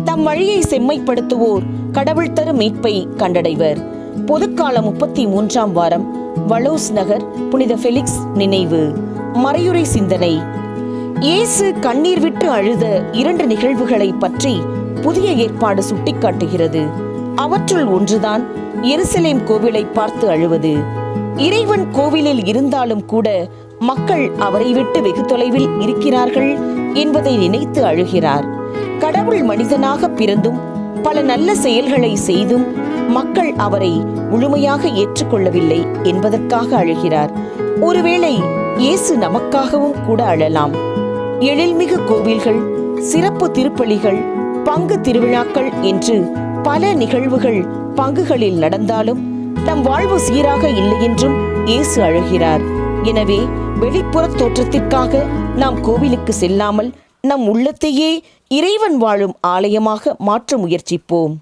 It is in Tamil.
தம் வழியை செம்மைப்படுத்துவோர் கடவுள் தரும் மீட்பை கண்டடைவர். பொதுக்காலம் 33ஆம் வாரம், வலோஸ் நகர், புனித ஃபெலிக்ஸ் நினைவு. மறையுரை சிந்தனை. இயேசு கண்ணீர் விட்டு அழுத 2 நிகழ்வுகளை பற்றி புதிய ஏற்பாடு சுட்டிக்காட்டுகிறது. அவற்றுள் ஒன்றுதான் எருசலேம் கோவிலை பார்த்து அழுவது. இறைவன் கோவிலில் இருந்தாலும் கூட மக்கள் அவரை விட்டு வெகு தொலைவில் இருக்கிறார்கள் என்பதை நினைத்து அழுகிறார். கடவுள் மனிதனாக பிறந்தும் பல நல்ல செயல்களை செய்தும் மக்கள் அவரை முழுமையாக ஏற்றுக்கொள்ளவில்லை என்பதற்காக அழுகிறார். ஒருவேளை இயேசு நமக்காகவும் கூட அழலாம். எழில்மிகு கோவில்கள், சிறப்பு திருப்பலிகள், பங்கு திருவிழாக்கள் என்று பல நிகழ்வுகள் பங்குகளில் நடந்தாலும் நம் வாழ்வு சீராக இல்லை என்றும் இயேசு அழுகிறார். எனவே வெளிப்புற தோற்றத்திற்காக நாம் கோவிலுக்கு செல்லாமல் நம் உள்ளத்தையே இறைவன் வாழும் ஆலயமாக மாற்ற முயற்சிப்போம்.